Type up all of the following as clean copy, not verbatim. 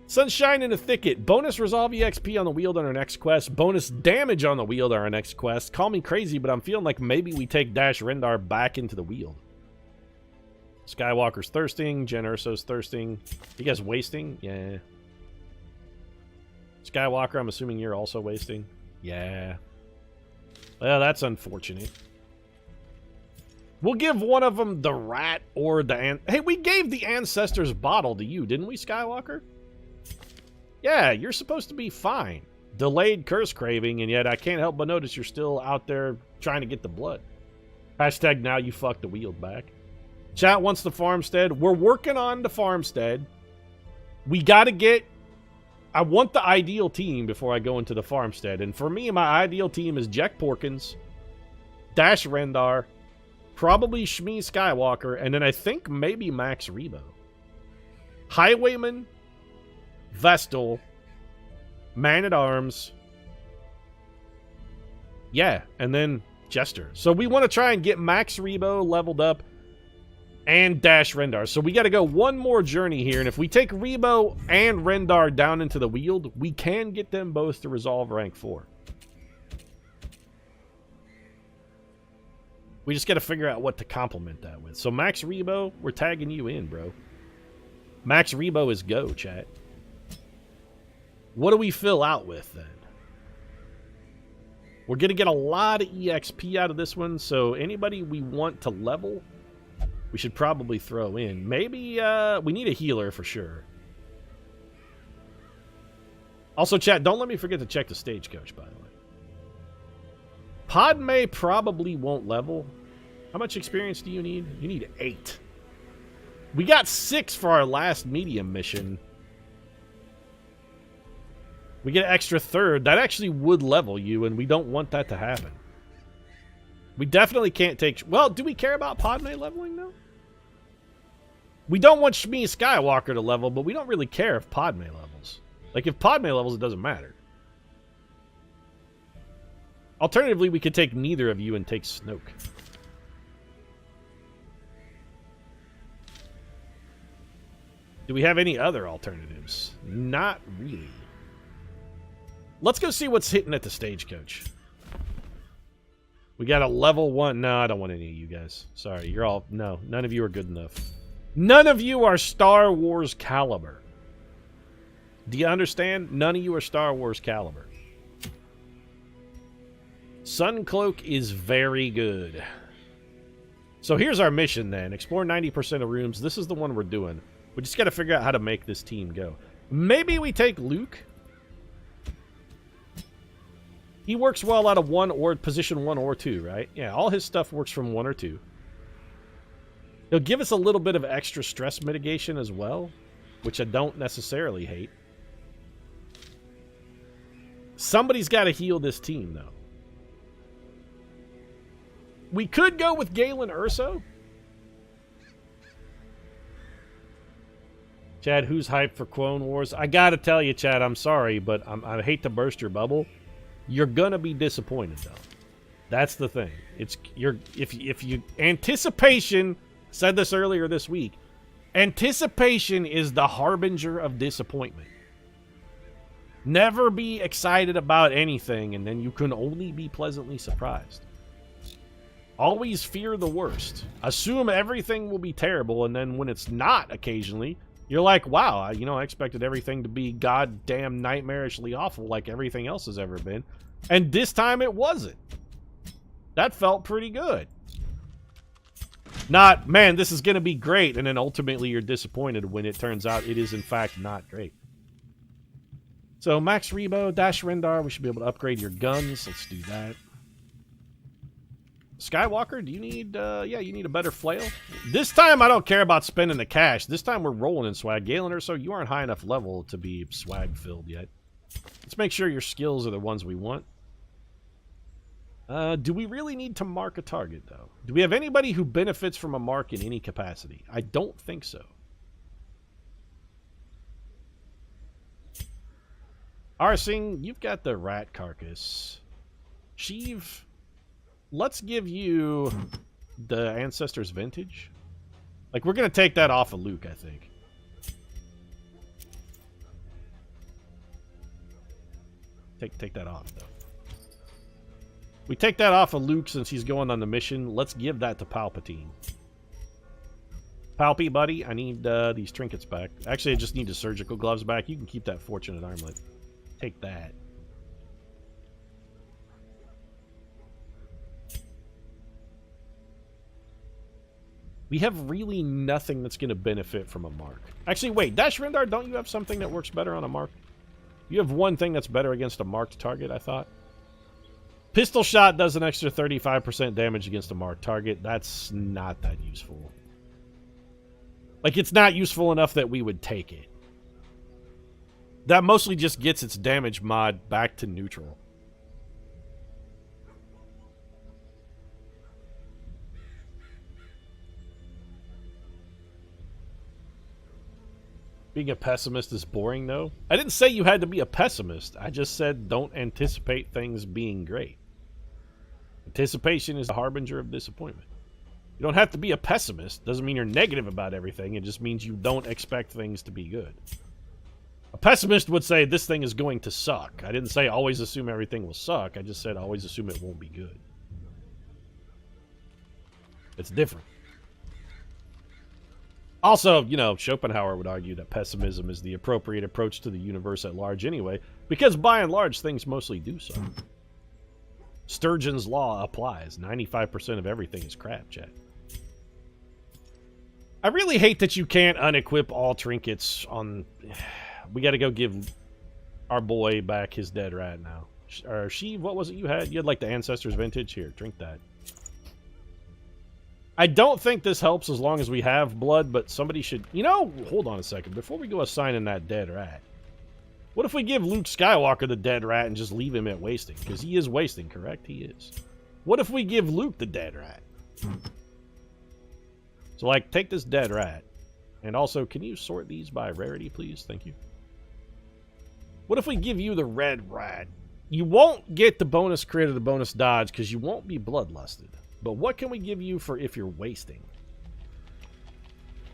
Sunshine in the Thicket. Bonus resolve EXP on the wield on our next quest. Bonus damage on the wield on our next quest. Call me crazy, but I'm feeling like maybe we take Dash Rendar back into the wield. Skywalker's thirsting. Jen Urso's thirsting. You guys wasting? Yeah. Skywalker, I'm assuming you're also wasting? Yeah. Well, that's unfortunate. We'll give one of them the rat or the... Hey, we gave the Ancestor's bottle to you, didn't we, Skywalker? Yeah, you're supposed to be fine. Delayed curse craving, and yet I can't help but notice you're still out there trying to get the blood. Hashtag now you fucked the wield back. Chat wants the farmstead. We're working on the farmstead. We gotta get... I want the ideal team before I go into the farmstead. And for me, my ideal team is Jack Porkins, Dash Rendar, probably Shmi Skywalker, and then I think maybe Max Rebo. Highwayman, Vestal, Man-at-Arms. Yeah, and then Jester. So we want to try and get Max Rebo leveled up and Dash Rendar. So we got to go one more journey here, and if we take Rebo and Rendar down into the wield, we can get them both to resolve rank 4. We just got to figure out what to complement that with. So Max Rebo, we're tagging you in, bro. Max Rebo is go, chat. What do we fill out with, then? We're going to get a lot of EXP out of this one, so anybody we want to level, we should probably throw in. Maybe, we need a healer for sure. Also, chat, don't let me forget to check the stagecoach, by the way. Padme probably won't level. How much experience do you need? You need 8. We got 6 for our last medium mission. We get an extra 3rd. That actually would level you, and we don't want that to happen. We definitely can't take... Well, do we care about Padme leveling, though? We don't want Shmi Skywalker to level, but we don't really care if Padme levels. Like, if Padme levels, it doesn't matter. Alternatively, we could take neither of you and take Snoke. Do we have any other alternatives? Not really. Let's go see what's hitting at the stagecoach. We got a level 1. No, I don't want any of you guys. Sorry, you're all... No, none of you are good enough. None of you are Star Wars caliber. Do you understand? None of you are Star Wars caliber. Suncloak is very good. So here's our mission then. Explore 90% of rooms. This is the one we're doing. We just got to figure out how to make this team go. Maybe we take Luke. He works well out of 1 or position 1 or 2, right? Yeah, all his stuff works from 1 or 2. He'll give us a little bit of extra stress mitigation as well, which I don't necessarily hate. Somebody's got to heal this team, though. We could go with Galen Urso. Chad, who's hyped for Clone Wars? I gotta tell you, Chad, I'm sorry, but I hate to burst your bubble. You're gonna be disappointed, though. That's the thing. If you anticipation, said this earlier this week, anticipation is the harbinger of disappointment. Never be excited about anything, and then you can only be pleasantly surprised. Always fear the worst. Assume everything will be terrible, and then when it's not occasionally, you're like, wow, I expected everything to be goddamn nightmarishly awful like everything else has ever been. And this time it wasn't. That felt pretty good. Not, man, this is going to be great, and then ultimately you're disappointed when it turns out it is in fact not great. So Max Rebo, Dash Rendar, we should be able to upgrade your guns. Let's do that. Skywalker, do you need, yeah, you need a better flail? This time I don't care about spending the cash. This time we're rolling in swag. Galen Urso, you aren't high enough level to be swag-filled yet. Let's make sure your skills are the ones we want. Do we really need to mark a target, though? Do we have anybody who benefits from a mark in any capacity? I don't think so. Arsing, you've got the rat carcass. Sheev, let's give you the Ancestor's Vintage. Like, we're going to take that off of Luke, I think. Take that off, though. We take that off of Luke since he's going on the mission. Let's give that to Palpatine. Palpy, buddy, I need these trinkets back. Actually, I just need the surgical gloves back. You can keep that fortunate armlet. Take that. We have really nothing that's going to benefit from a mark. Actually, wait, Dash Rendar, don't you have something that works better on a mark? You have one thing that's better against a marked target, I thought. Pistol shot does an extra 35% damage against a marked target. That's not that useful. Like, it's not useful enough that we would take it. That mostly just gets its damage mod back to neutral. Being a pessimist is boring, though. I didn't say you had to be a pessimist. I just said don't anticipate things being great. Anticipation is the harbinger of disappointment. You don't have to be a pessimist. Doesn't mean you're negative about everything. It just means you don't expect things to be good. A pessimist would say this thing is going to suck. I didn't say always assume everything will suck. I just said always assume it won't be good. It's different. Also, you know, Schopenhauer would argue that pessimism is the appropriate approach to the universe at large anyway, because by and large things mostly do so. Sturgeon's law applies. 95% of everything is crap, chat. I really hate that you can't unequip all trinkets on... We gotta go give our boy back his dead rat now. Or she, what was it you had? You had like the Ancestors Vintage? Here, drink that. I don't think this helps as long as we have blood, but somebody should... You know, hold on a second. Before we go assigning that dead rat, what if we give Luke Skywalker the dead rat and just leave him at wasting? Because he is wasting, correct? He is. What if we give Luke the dead rat? So, like, take this dead rat. And also, can you sort these by rarity, please? Thank you. What if we give you the red rat? You won't get the bonus crit or the bonus dodge because you won't be bloodlusted. But what can we give you for if you're wasting?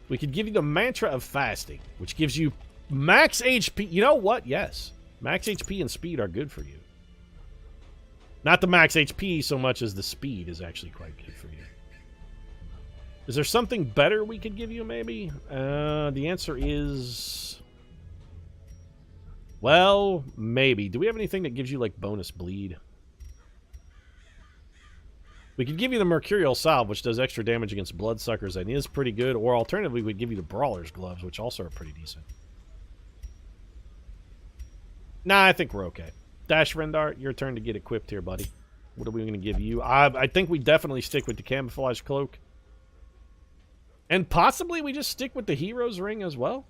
We could give you the Mantra of Fasting, which gives you max HP. You know what? Yes. Max HP and speed are good for you. Not the max HP so much as the speed is actually quite good for you. Is there something better we could give you, maybe? The answer is... Well, maybe. Do we have anything that gives you, like, bonus bleed? We could give you the Mercurial Salve, which does extra damage against bloodsuckers and is pretty good. Or alternatively, we'd give you the Brawler's Gloves, which also are pretty decent. Nah, I think we're okay. Dash Rendar, your turn to get equipped here, buddy. What are we going to give you? I think we definitely stick with the Camouflage Cloak. And possibly we just stick with the Hero's Ring as well.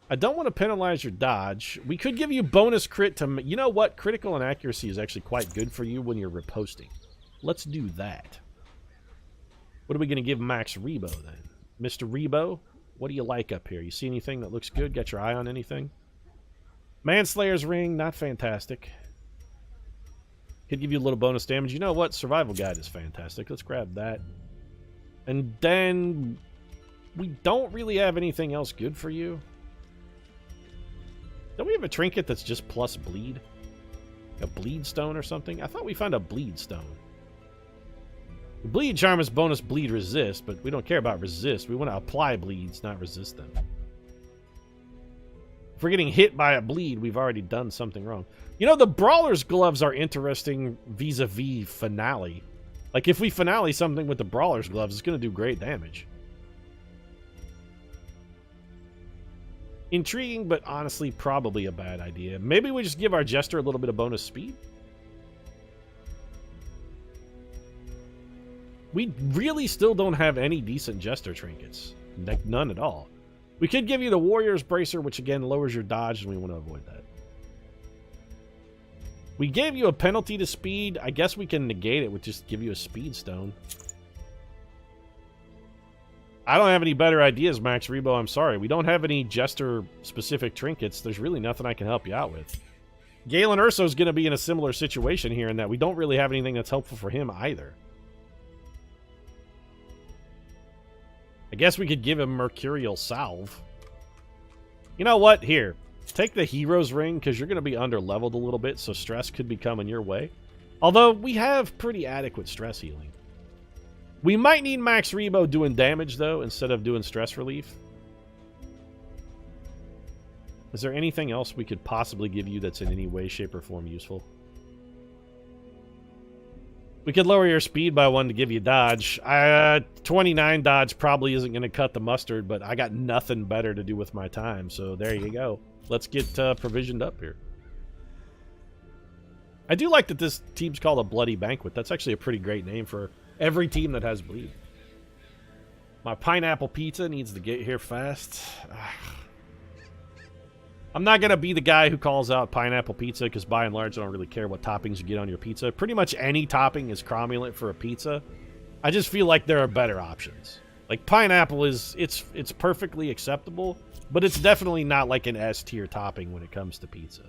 I don't want to penalize your dodge. We could give you bonus crit to... You know what? Critical and accuracy is actually quite good for you when you're riposting. Let's do that. What are we going to give Max Rebo, then? Mr. Rebo, what do you like up here? You see anything that looks good? Got your eye on anything? Manslayer's Ring, not fantastic. Could give you a little bonus damage. You know what? Survival Guide is fantastic. Let's grab that. And then... We don't really have anything else good for you. Don't we have a trinket that's just plus bleed? A bleed stone or something? I thought we found a bleed stone. The bleed charm is bonus bleed resist, but we don't care about resist. We want to apply bleeds, not resist them. If we're getting hit by a bleed, we've already done something wrong. You know, the Brawler's Gloves are interesting vis-a-vis Finale. Like, if we Finale something with the Brawler's Gloves, it's going to do great damage. Intriguing, but honestly, probably a bad idea. Maybe we just give our Jester a little bit of bonus speed? We really still don't have any decent Jester trinkets. Like, none at all. We could give you the Warrior's Bracer, which again lowers your dodge, and we want to avoid that. We gave you a penalty to speed. I guess we can negate it with just give you a Speed Stone. I don't have any better ideas, Max Rebo. I'm sorry. We don't have any Jester-specific trinkets. There's really nothing I can help you out with. Galen Urso's going to be in a similar situation here in that we don't really have anything that's helpful for him either. I guess we could give him Mercurial Salve. You know what? Here. Take the hero's ring, because you're going to be under-leveled a little bit, so stress could be coming your way. Although, we have pretty adequate stress healing. We might need Max Rebo doing damage, though, instead of doing stress relief. Is there anything else we could possibly give you that's in any way, shape, or form useful? We could lower your speed by 1 to give you dodge. 29 dodge probably isn't going to cut the mustard, but I got nothing better to do with my time, so there you go. Let's get provisioned up here. I do like that this team's called a Bloody Banquet. That's actually a pretty great name for every team that has bleed. My pineapple pizza needs to get here fast. I'm not going to be the guy who calls out pineapple pizza because by and large I don't really care what toppings you get on your pizza. Pretty much any topping is cromulent for a pizza. I just feel like there are better options. Like pineapple it's perfectly acceptable, but it's definitely not like an S tier topping when it comes to pizza.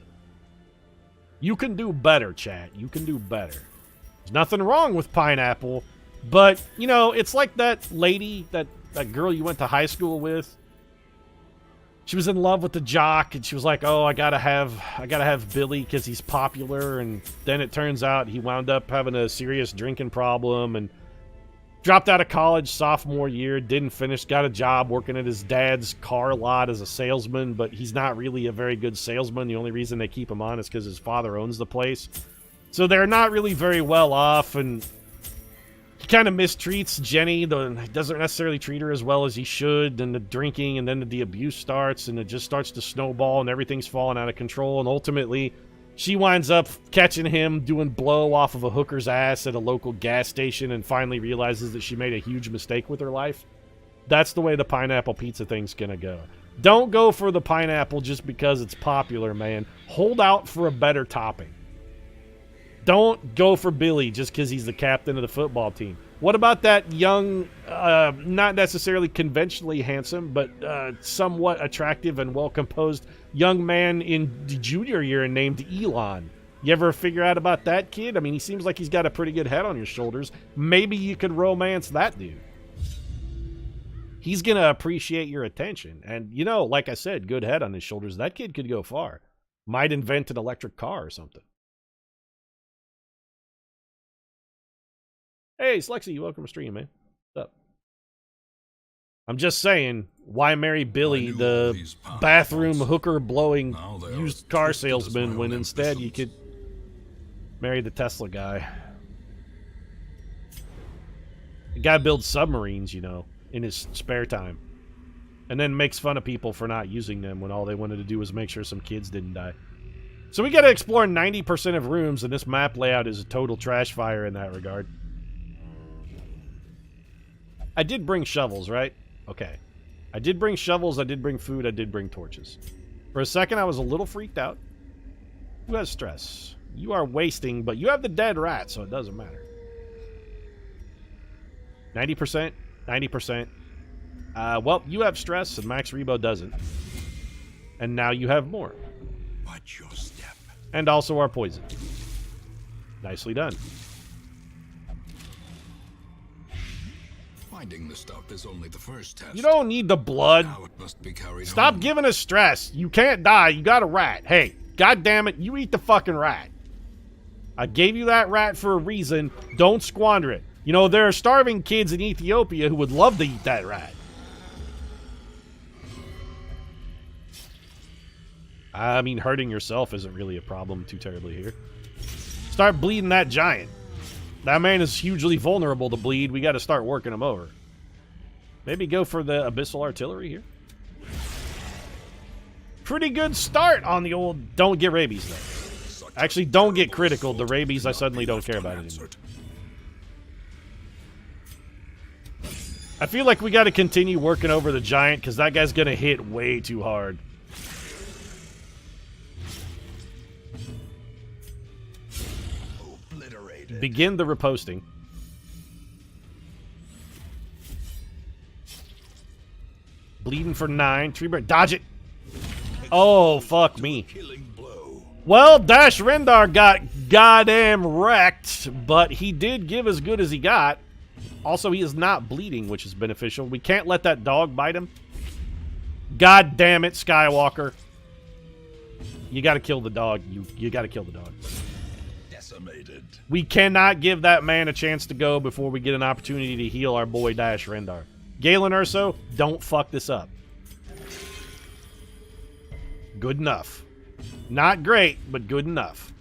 You can do better, chat. You can do better. There's nothing wrong with pineapple, but, you know, it's like that lady, that girl you went to high school with. She was in love with the jock, and she was like, oh, I gotta have Billy because he's popular, and then it turns out he wound up having a serious drinking problem, and dropped out of college sophomore year, didn't finish, got a job working at his dad's car lot as a salesman, but he's not really a very good salesman. The only reason they keep him on is because his father owns the place. So they're not really very well off, and he kind of mistreats Jenny. He doesn't necessarily treat her as well as he should, and the drinking, and then the abuse starts, and it just starts to snowball, and everything's falling out of control, and ultimately she winds up catching him doing blow off of a hooker's ass at a local gas station and finally realizes that she made a huge mistake with her life. That's the way the pineapple pizza thing's gonna go. Don't go for the pineapple just because it's popular, man. Hold out for a better topping. Don't go for Billy just because he's the captain of the football team. What about that young, not necessarily conventionally handsome, but somewhat attractive and well-composed young man in the junior year named Elon? You ever figure out about that kid? I mean, he seems like he's got a pretty good head on his shoulders. Maybe you could romance that dude. He's going to appreciate your attention. And, you know, like I said, good head on his shoulders. That kid could go far. Might invent an electric car or something. Hey, Slexy, welcome to stream, man. What's up? I'm just saying, why marry Billy, the bathroom hooker-blowing used car salesman, when instead you could marry the Tesla guy? The guy builds submarines, you know, in his spare time. And then makes fun of people for not using them when all they wanted to do was make sure some kids didn't die. So we got to explore 90% of rooms, and this map layout is a total trash fire in that regard. I did bring shovels, right? Okay. I did bring shovels, I did bring food, I did bring torches. For a second, I was a little freaked out. Who has stress? You are wasting, but you have the dead rat, so it doesn't matter. 90%? 90%. Well, you have stress, and Max Rebo doesn't. And now you have more. Watch your step. And also our poison. Nicely done. Finding the stuff is only the first test. You don't need the blood. Now it must be carried Stop home. giving us stress. You can't die. You got a rat. Hey, God damn it, you eat the fucking rat. I gave you that rat for a reason. Don't squander it. You know, there are starving kids in Ethiopia who would love to eat that rat. I mean, hurting yourself isn't really a problem too terribly here. Start bleeding that giant. That man is hugely vulnerable to bleed. We got to start working him over. Maybe go for the abyssal artillery here. Pretty good start on the old... Don't get rabies, though. Actually, don't get critical. The rabies, I suddenly don't care about anymore. I feel like we got to continue working over the giant because that guy's going to hit way too hard. Begin the reposting. Bleeding for 9. Tree bird. Dodge it. Oh, fuck me. Well, Dash Rendar got goddamn wrecked, but he did give as good as he got. Also, he is not bleeding, which is beneficial. We can't let that dog bite him. God damn it, Skywalker. You got to kill the dog. You got to kill the dog. Decimated. We cannot give that man a chance to go before we get an opportunity to heal our boy Dash Rendar. Galen Urso, don't fuck this up. Good enough. Not great, but good enough.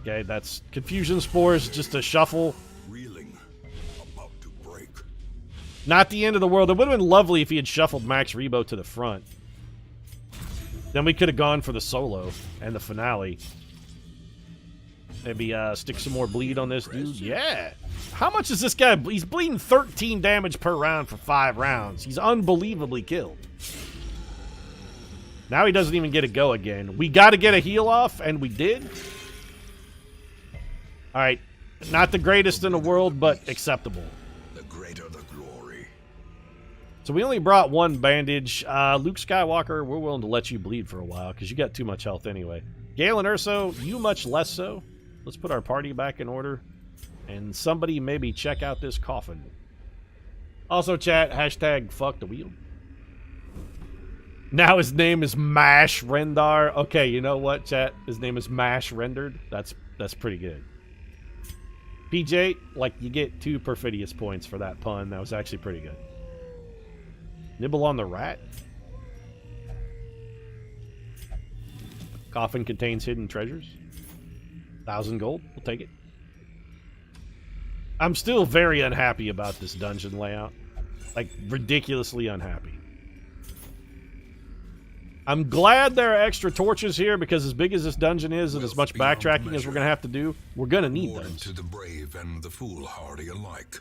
Okay, that's Confusion Spores, just a shuffle. Reeling. About to break. Not the end of the world. It would have been lovely if he had shuffled Max Rebo to the front. Then we could have gone for the solo and the finale. Maybe stick some more bleed on this dude. Yeah. How much is this guy? He's bleeding 13 damage per round for 5 rounds. He's unbelievably killed. Now he doesn't even get a go again. We got to get a heal off, and we did. All right. Not the greatest in the world, but acceptable. The greater the glory. So we only brought 1 bandage. Luke Skywalker, we're willing to let you bleed for a while because you got too much health anyway. Galen Urso, you much less so. Let's put our party back in order. And somebody maybe check out this coffin. Also, chat, hashtag fuck the wheel. Now his name is Mash Rendar. Okay, you know what, chat? His name is Mash Rendered. That's pretty good. PJ, like, you get 2 Perfidious points for that pun. That was actually pretty good. Nibble on the rat. Coffin contains hidden treasures. 1,000 gold. We'll take it. I'm still very unhappy about this dungeon layout. Like, ridiculously unhappy. I'm glad there are extra torches here because as big as this dungeon is and as much backtracking as we're going to have to do, we're going to need those. To the brave and the foolhardy alike.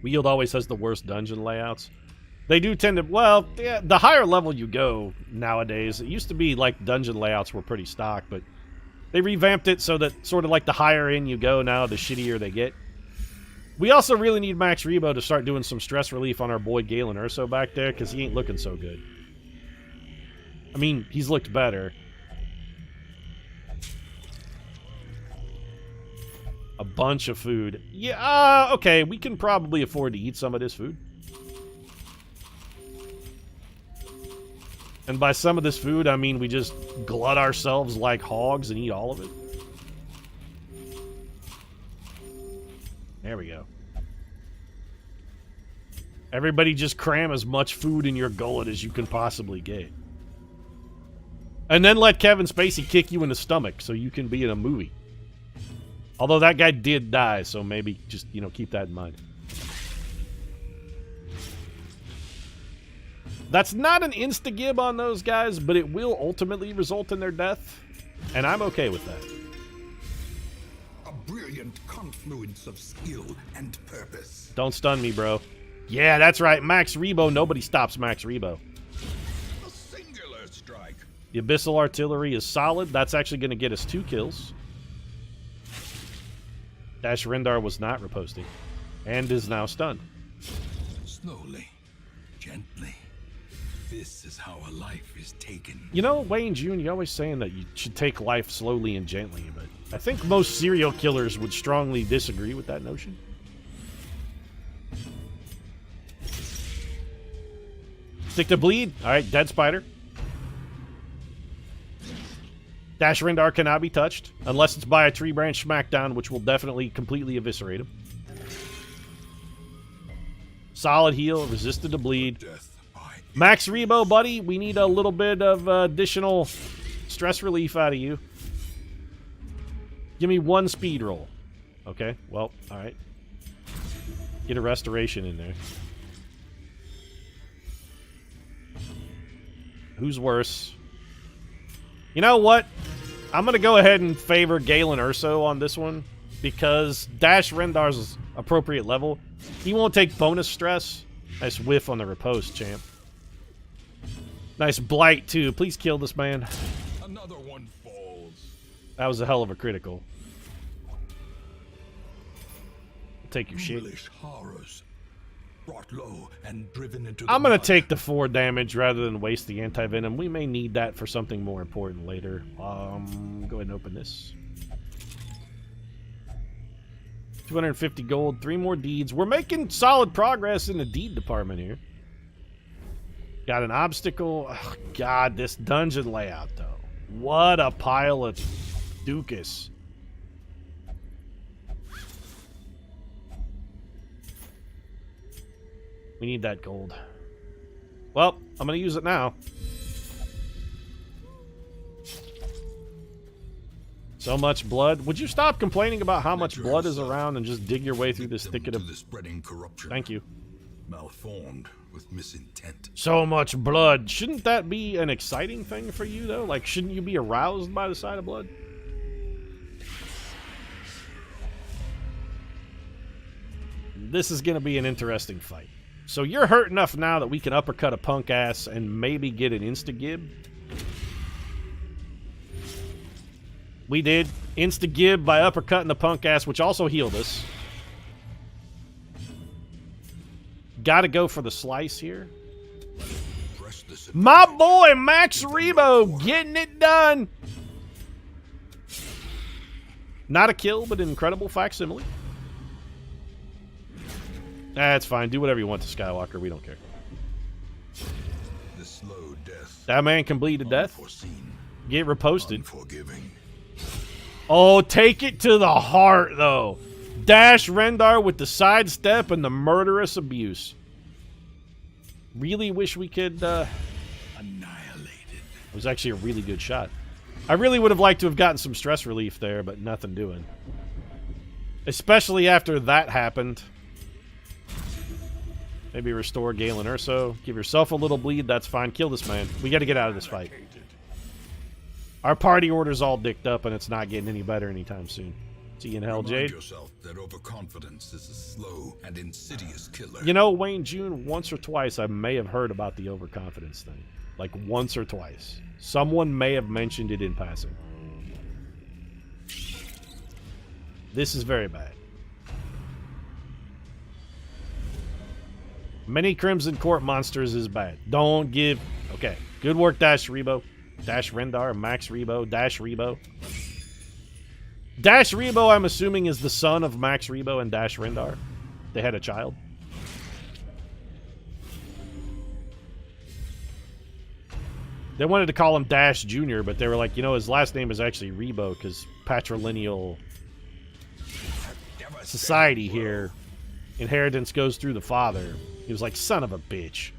Weald always has the worst dungeon layouts. They do tend to, well, yeah, the higher level you go nowadays, it used to be like dungeon layouts were pretty stock, but they revamped it so that sort of like the higher in you go now, the shittier they get. We also really need Max Rebo to start doing some stress relief on our boy Galen Urso back there, because he ain't looking so good. I mean, he's looked better. A bunch of food. Yeah, okay, we can probably afford to eat some of this food. And by some of this food, I mean we just glut ourselves like hogs and eat all of it. There we go. Everybody just cram as much food in your gullet as you can possibly get. And then let Kevin Spacey kick you in the stomach so you can be in a movie. Although that guy did die, so maybe just, you know, keep that in mind. That's not an insta-gib on those guys, but it will ultimately result in their death, and I'm okay with that. A brilliant confluence of skill and purpose. Don't stun me, bro. Yeah, that's right. Max Rebo. Nobody stops Max Rebo. A singular strike. The Abyssal Artillery is solid. That's actually going to get us 2 kills. Dash Rendar was not riposting, and is now stunned. Slowly, gently. This is how a life is taken. You know, Wayne Jr., you're always saying that you should take life slowly and gently, but I think most serial killers would strongly disagree with that notion. Stick to bleed. All right, dead spider. Dash Rendar cannot be touched, unless it's by a tree branch smackdown, which will definitely completely eviscerate him. Solid heal, resisted to bleed. Max Rebo, buddy, we need a little bit of additional stress relief out of you. Give me 1 speed roll. Okay, well, alright. Get a restoration in there. Who's worse? You know what? I'm going to go ahead and favor Galen Urso on this one, because Dash Rendar's appropriate level. He won't take bonus stress. Nice whiff on the riposte, champ. Nice blight, too. Please kill this man. Another one falls. That was a hell of a critical. Take your shit. Horrors. brought low and driven into the I'm going to mud. take the 4 damage rather than waste the anti-venom. We may need that for something more important later. Go ahead and open this. 250 gold, 3 more deeds. We're making solid progress in the deed department here. Got an obstacle. Oh, God, this dungeon layout, though. What a pile of Dukas. We need that gold. Well, I'm going to use it now. So much blood. Would you stop complaining about how much blood is around and just dig your way through this thicket of... the spreading corruption. Thank you. Malformed with misintent. So much blood. Shouldn't that be an exciting thing for you, though? Like, shouldn't you be aroused by the sight of blood? This is going to be an interesting fight. So you're hurt enough now that we can uppercut a punk ass and maybe get an insta-gib. We did. Insta-gib by uppercutting the punk ass, which also healed us. Gotta go for the slice here. My boy, Max Rebo, getting it done. Not a kill, but an incredible facsimile. That's fine. Do whatever you want to Skywalker. We don't care. The slow death. That man can bleed to death. Get reposted. Unforgiving. Oh, take it to the heart, though. Dash Rendar with the sidestep and the murderous abuse. Really wish we could... Annihilated. It was actually a really good shot. I really would have liked to have gotten some stress relief there, but nothing doing. Especially after that happened. Maybe restore Galen Urso. Give yourself a little bleed. That's fine. Kill this man. We got to get out of this fight. Our party order's all dicked up, and it's not getting any better anytime soon. See you in hell, Jade. Remind yourself that overconfidence is a slow and insidious killer. You know, Wayne June, once or twice I may have heard about the overconfidence thing. Like, once or twice. Someone may have mentioned it in passing. This is very bad. Many Crimson Court monsters is bad. Don't give... Okay. Good work, Dash Rebo. Dash Rendar, Max Rebo, Dash Rebo. Dash Rebo, I'm assuming, is the son of Max Rebo and Dash Rendar. They had a child. They wanted to call him Dash Jr., but they were like, you know, his last name is actually Rebo because patrilineal society here. Inheritance goes through the father. He was like, son of a bitch.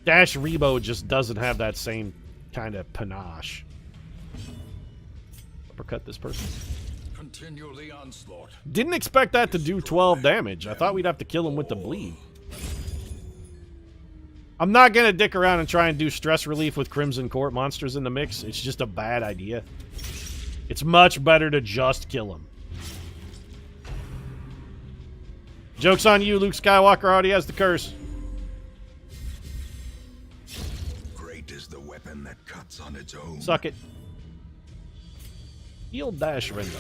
Dash Rebo just doesn't have that same kind of panache. Uppercut this person. Continue the onslaught. Didn't expect that to do 12 damage. I thought we'd have to kill him with the bleed. I'm not going to dick around and try and do stress relief with Crimson Court monsters in the mix. It's just a bad idea. It's much better to just kill him. Joke's on you, Luke Skywalker already has the curse. Great is the weapon that cuts on its own. Suck it. Heal Dash Rendar.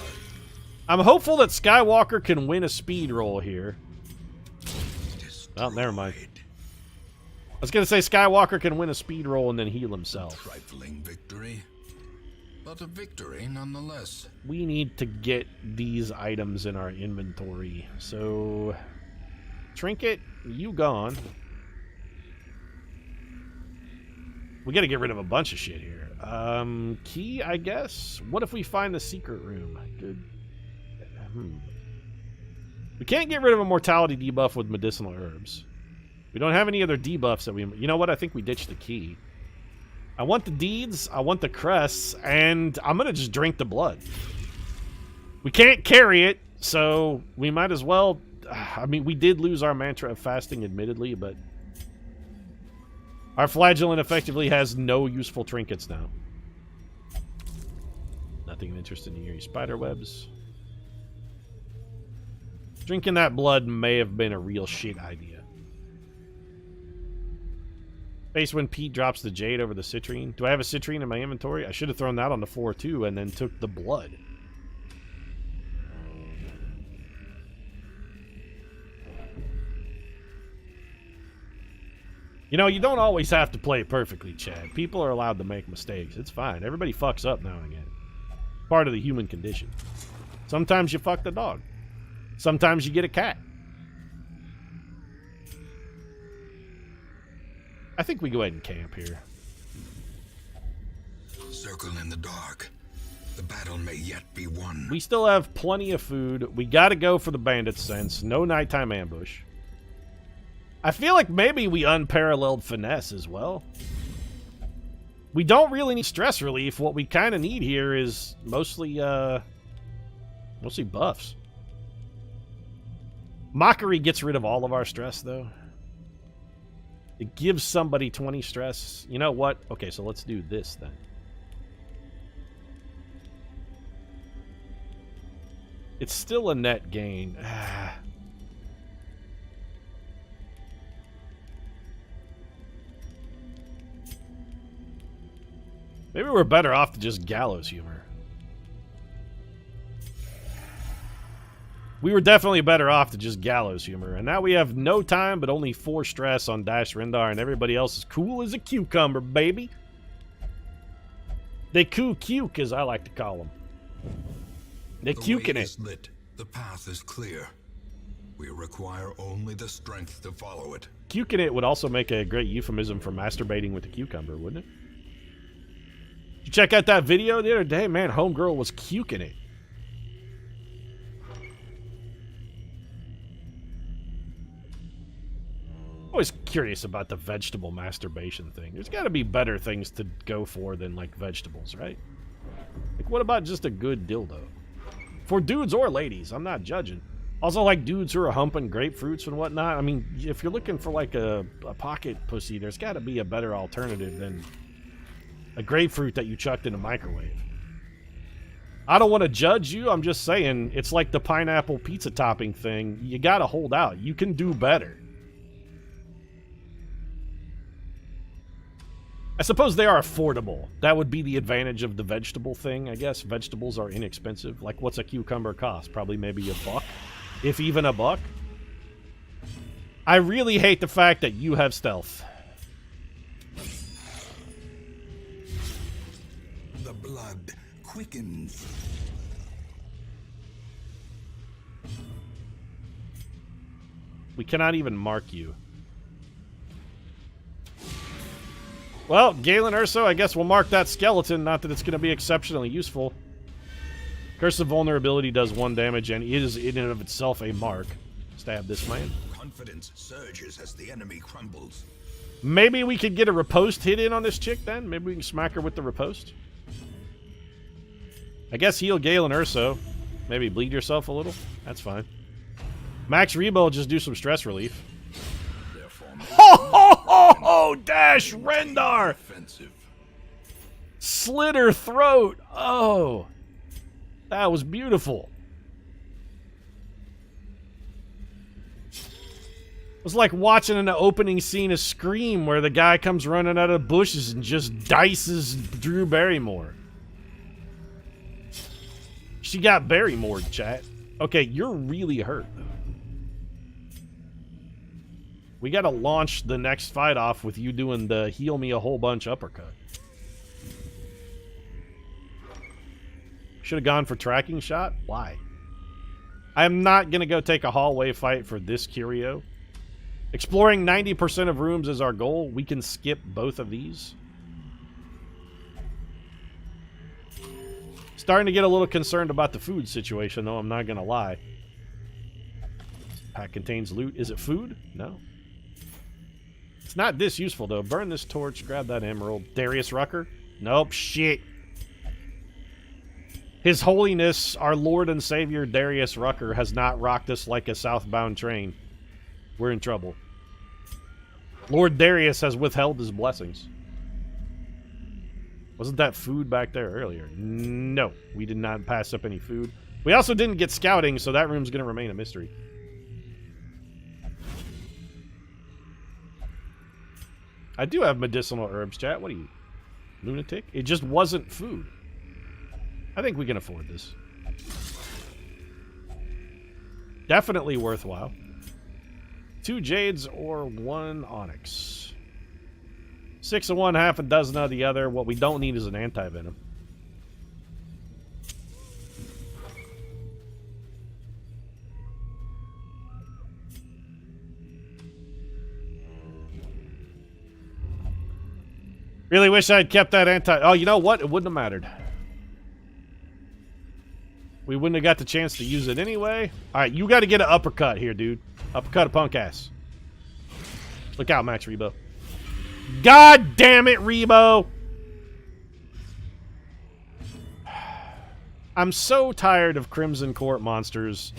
I'm hopeful that Skywalker can win a speed roll here. Oh, never mind. I was going to say Skywalker can win a speed roll and then heal himself. Trifling victory, but a victory nonetheless. We need to get these items in our inventory. So, Trinket, you gone. We got to get rid of a bunch of shit here. Key, I guess. What if we find the secret room? Good. We can't get rid of a mortality debuff with medicinal herbs. We don't have any other debuffs that we... You know what? I think we ditched the key. I want the deeds, I want the crests, and I'm going to just drink the blood. We can't carry it, so we might as well... I mean, we did lose our mantra of fasting, admittedly, but... Our flagellant effectively has no useful trinkets now. Nothing interesting in here. Spider webs. Drinking that blood may have been a real shit idea. Base when Pete drops the jade over the citrine. Do I have a citrine in my inventory? I should have thrown that on the floor too and then took the blood. You know, you don't always have to play perfectly, Chad. People are allowed to make mistakes. It's fine. Everybody fucks up now and again. Part of the human condition. Sometimes you fuck the dog. Sometimes you get a cat. I think we go ahead and camp here. Circle in the dark. The battle may yet be won. We still have plenty of food. We gotta go for the bandit sense. No nighttime ambush. I feel like maybe we unparalleled finesse as well. We don't really need stress relief. What we kind of need here is mostly buffs. Mockery gets rid of all of our stress, though. It gives somebody 20 stress. You know what? Okay, so let's do this then. It's still a net gain. Maybe we're better off to just gallows humor. We were definitely better off to just gallows humor. And now we have no time, but only 4 stress on Dash Rendar, and everybody else is cool as a cucumber, baby. They cuke, as I like to call them. They're cuking it. Lit. The path is clear. We require only the strength to follow it. Cuking it would also make a great euphemism for masturbating with a cucumber, wouldn't it? Did you check out that video the other day? Man, homegirl was cuking it. Always curious about the vegetable masturbation thing. There's got to be better things to go for than, like, vegetables, right? Like, what about just a good dildo? For dudes or ladies, I'm not judging. Also, like, dudes who are humping grapefruits and whatnot. I mean, if you're looking for, like, a pocket pussy, there's got to be a better alternative than a grapefruit that you chucked in a microwave. I don't want to judge you. I'm just saying, it's like the pineapple pizza topping thing. You got to hold out. You can do better. I suppose they are affordable. That would be the advantage of the vegetable thing, I guess. Vegetables are inexpensive. Like, what's a cucumber cost? Probably maybe $1, if even $1. I really hate the fact that you have stealth. The blood quickens. We cannot even mark you. Well, Galen Urso, I guess we'll mark that skeleton. Not that it's going to be exceptionally useful. Curse of Vulnerability does 1 damage, and it is in and of itself a mark. Stab this man. Confidence surges as the enemy crumbles. Maybe we could get a riposte hit in on this chick then? Maybe we can smack her with the riposte? I guess heal Galen Urso. Maybe bleed yourself a little. That's fine. Max Rebo, just do some stress relief. Ho ho ho ho! Dash Rendar! Offensive. Slit her throat! Oh! That was beautiful. It was like watching an opening scene of Scream where the guy comes running out of bushes and just dices Drew Barrymore. She got Barrymored, chat. Okay, you're really hurt, though. We gotta launch the next fight off with you doing the heal me a whole bunch uppercut. Should have gone for tracking shot? Why? I am not gonna go take a hallway fight for this curio. Exploring 90% of rooms is our goal. We can skip both of these. Starting to get a little concerned about the food situation, though, I'm not gonna lie. Pack contains loot. Is it food? No. It's not this useful, though. Burn this torch. Grab that emerald. Darius Rucker? Nope. Shit. His Holiness, our Lord and Savior Darius Rucker, has not rocked us like a southbound train. We're in trouble. Lord Darius has withheld his blessings. Wasn't that food back there earlier? No. We did not pass up any food. We also didn't get scouting, so that room's going to remain a mystery. I do have medicinal herbs, chat. What are you, lunatic? It just wasn't food. I think we can afford this. Definitely worthwhile. 2 jades or 1 onyx. 6 of one, half a dozen of the other. What we don't need is an anti-venom. Really wish I had kept that anti... Oh, you know what? It wouldn't have mattered. We wouldn't have got the chance to use it anyway. Alright, you got to get an uppercut here, dude. Uppercut a punk ass. Look out, Max Rebo. God damn it, Rebo! I'm so tired of Crimson Court monsters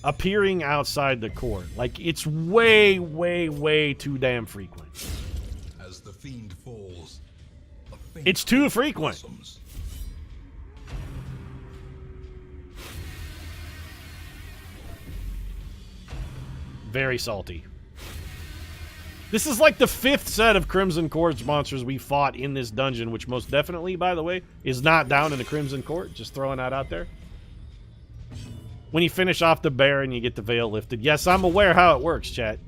appearing outside the court. Like, it's way, way, way too damn frequent. As the fiend falls, it's too frequent. blossoms. Very salty. This is like the 5th set of Crimson Court monsters we fought in this dungeon, which most definitely, by the way, is not down in the Crimson Court. Just throwing that out there. When you finish off the Baron, you get the veil lifted. Yes, I'm aware how it works, chat.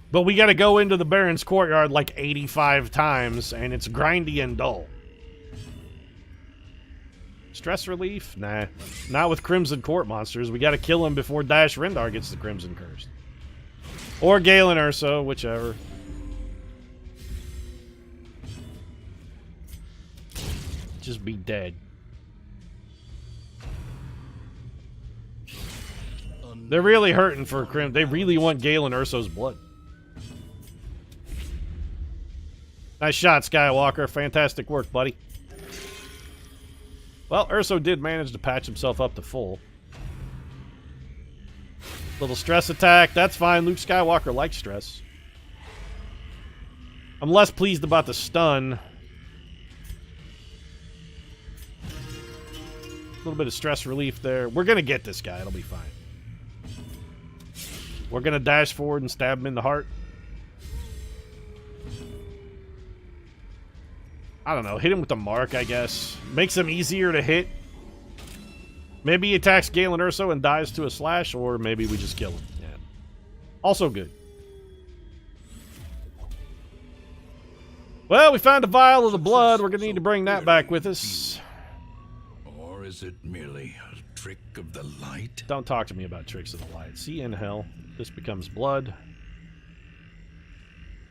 But we gotta go into the Baron's courtyard like 85 times, and it's grindy and dull. Stress relief? Nah. Not with Crimson Court monsters. We gotta kill him before Dash Rendar gets the Crimson Curse. Or Galen Urso, whichever. Just be dead. They're really hurting for Crim. They really want Galen Urso's blood. Nice shot, Skywalker. Fantastic work, buddy. Well, Urso did manage to patch himself up to full. Little stress attack. That's fine. Luke Skywalker likes stress. I'm less pleased about the stun. A little bit of stress relief there. We're going to get this guy. It'll be fine. We're going to dash forward and stab him in the heart. I don't know. Hit him with the mark, I guess. Makes him easier to hit. Maybe he attacks Galen Urso and dies to a slash, or maybe we just kill him. Yeah. Also good. Well, we found a vial of the blood. We're going to need to bring that back with us. Or is it merely a trick of the light? Don't talk to me about tricks of the light. See, in hell, this becomes blood.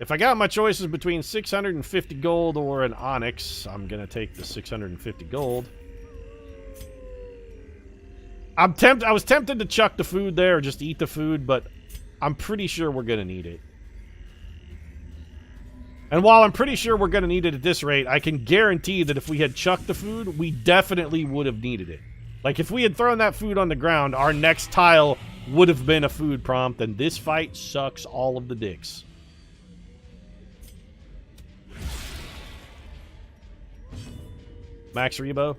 If I got my choices between 650 gold or an onyx, I'm going to take the 650 gold. I was tempted to chuck the food there or just eat the food, but I'm pretty sure we're going to need it. And while I'm pretty sure we're going to need it at this rate, I can guarantee that if we had chucked the food, we definitely would have needed it. Like, if we had thrown that food on the ground, our next tile would have been a food prompt, and this fight sucks all of the dicks. Max Rebo.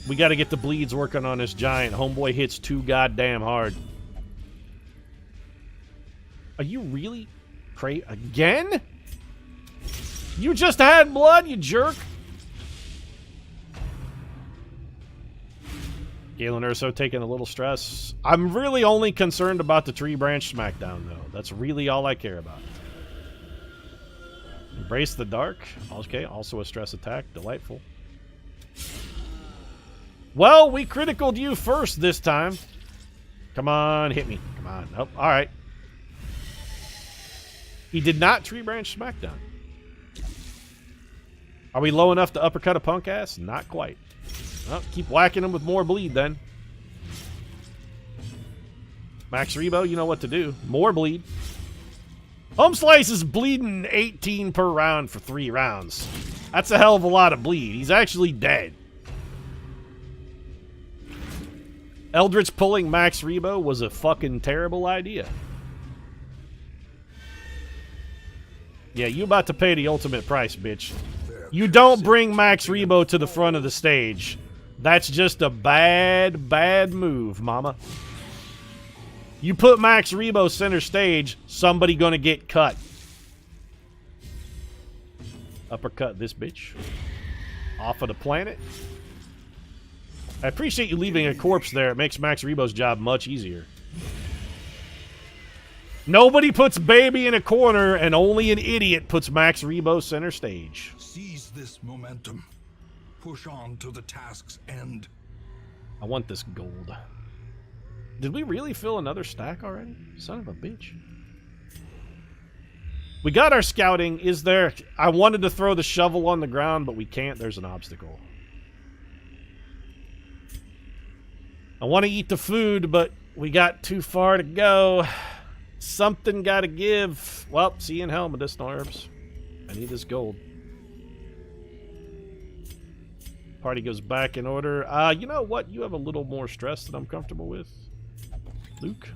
We got to get the bleeds working on this giant. Homeboy hits too goddamn hard. Are you really crazy? Again? You just had blood, you jerk. Galen Urso taking a little stress. I'm really only concerned about the tree branch smackdown, though. That's really all I care about. Embrace the dark. Okay, also a stress attack. Delightful. Well, we criticaled you first this time. Come on, hit me. Come on. Nope. All right. He did not tree branch smackdown. Are we low enough to uppercut a punk ass? Not quite. Well, keep whacking him with more bleed then. Max Rebo, you know what to do. More bleed. Home Slice is bleeding 18 per round for 3 rounds. That's a hell of a lot of bleed. He's actually dead. Eldritch pulling Max Rebo was a fucking terrible idea. Yeah, you about to pay the ultimate price, bitch. You don't bring Max Rebo to the front of the stage. That's just a bad, bad move, mama. You put Max Rebo center stage, somebody gonna get cut. Uppercut this bitch. Off of the planet. I appreciate you leaving a corpse there. It makes Max Rebo's job much easier. Nobody puts baby in a corner, and only an idiot puts Max Rebo center stage. Seize this momentum. Push on to the task's end. I want this gold. Did we really fill another stack already? Son of a bitch. We got our scouting. Is there... I wanted to throw the shovel on the ground, but we can't. There's an obstacle. I want to eat the food, but we got too far to go. Something got to give. Well, see you in hell, medicinal herbs. I need this gold. Party goes back in order. You know what? You have a little more stress than I'm comfortable with. Luke?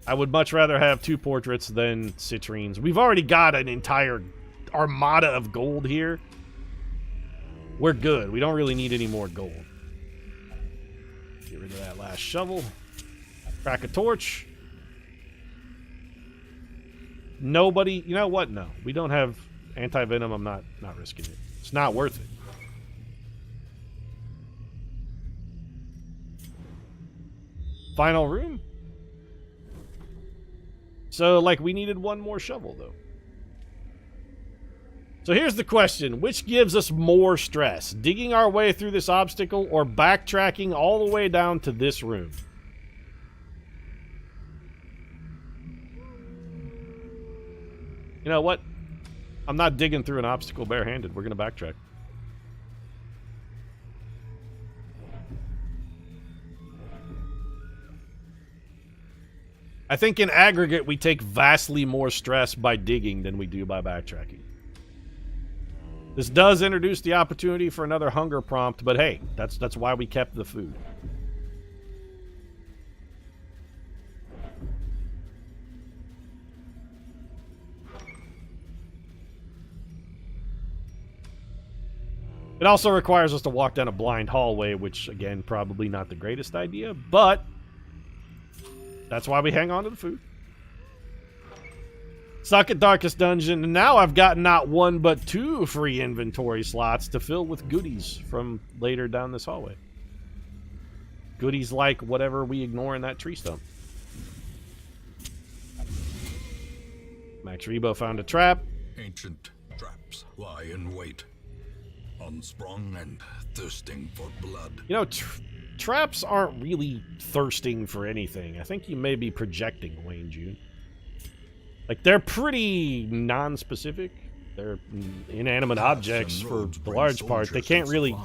I would much rather have 2 portraits than citrines. We've already got an entire armada of gold here. We're good. We don't really need any more gold. Get rid of that last shovel. Crack a torch. Nobody... You know what? No. We don't have anti-venom. I'm not risking it. It's not worth it. Final room? So, like, we needed 1 more shovel, though. So here's the question. Which gives us more stress? Digging our way through this obstacle or backtracking all the way down to this room? You know what? I'm not digging through an obstacle barehanded. We're going to backtrack. I think in aggregate we take vastly more stress by digging than we do by backtracking. This does introduce the opportunity for another hunger prompt, but hey, that's why we kept the food. It also requires us to walk down a blind hallway, which, again, probably not the greatest idea, but that's why we hang on to the food. Stuck at Darkest Dungeon, and now I've got not 1 but 2 free inventory slots to fill with goodies from later down this hallway. Goodies like whatever we ignore in that tree stump. Max Rebo found a trap. Ancient traps lie in wait, unsprung and thirsting for blood. You know, traps aren't really thirsting for anything. I think you may be projecting, Wayne June. Like, they're pretty non-specific. They're inanimate objects for the large part. They can't really...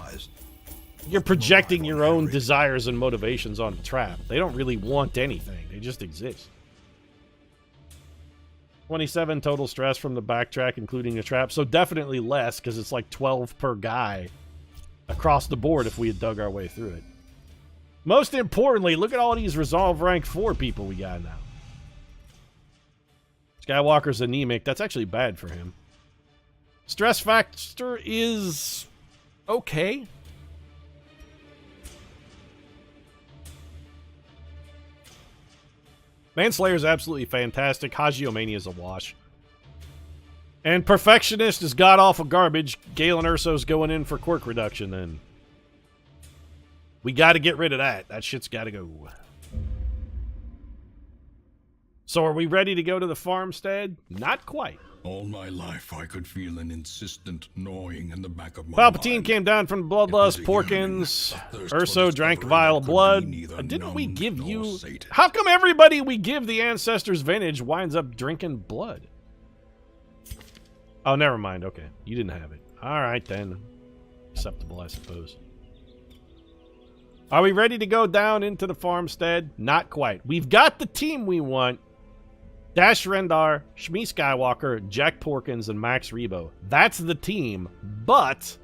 You're projecting your own desires and motivations on the trap. They don't really want anything. They just exist. 27 total stress from the backtrack, including the trap. So definitely less, because it's like 12 per guy across the board if we had dug our way through it. Most importantly, look at all these Resolve rank 4 people we got now. Skywalker's anemic. That's actually bad for him. Stress factor is okay. Manslayer is absolutely fantastic. Hagiomania is a wash. And Perfectionist is god-awful garbage. Galen Urso's going in for quirk reduction then. We got to get rid of that. That shit's got to go. So are we ready to go to the farmstead? Not quite. All my life I could feel an insistent gnawing in the back of my Palpatine mind. came down from the Bloodlust, Porkins. Urso drank a vial of blood. Didn't we give you... How come everybody we give the Ancestors' Vintage winds up drinking blood? Oh, never mind. Okay. You didn't have it. Alright then. Acceptable, I suppose. Are we ready to go down into the farmstead? Not quite. We've got the team we want. Dash Rendar, Shmi Skywalker, Jack Porkins, and Max Rebo. That's the team, but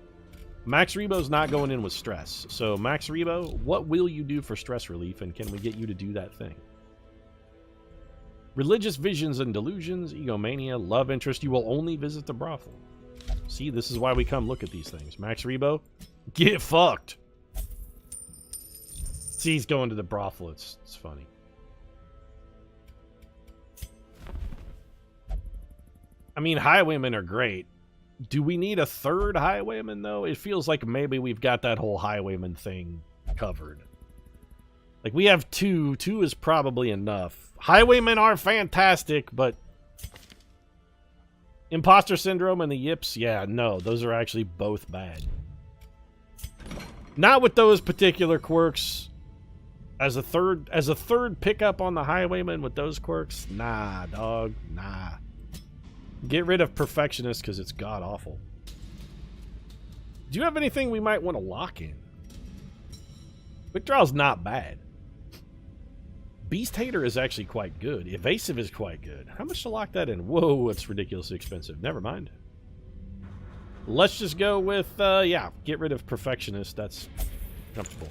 Max Rebo's not going in with stress. So, Max Rebo, what will you do for stress relief, and can we get you to do that thing? Religious visions and delusions, egomania, love interest. You will only visit the brothel. See, this is why we come look at these things. Max Rebo, get fucked. See, he's going to the brothel. It's funny. I mean, highwaymen are great. Do we need a third highwayman, though? It feels like maybe we've got that whole highwayman thing covered. Like, we have 2. 2 is probably enough. Highwaymen are fantastic, but... Imposter Syndrome and the Yips, yeah, no. Those are actually both bad. Not with those particular quirks. As a third pickup on the Highwayman with those quirks? Nah, dog. Nah. Get rid of Perfectionist because it's god-awful. Do you have anything we might want to lock in? Quick Draw's not bad. Beast Hater is actually quite good. Evasive is quite good. How much to lock that in? Whoa, it's ridiculously expensive. Never mind. Let's just go with, yeah, get rid of Perfectionist. That's comfortable.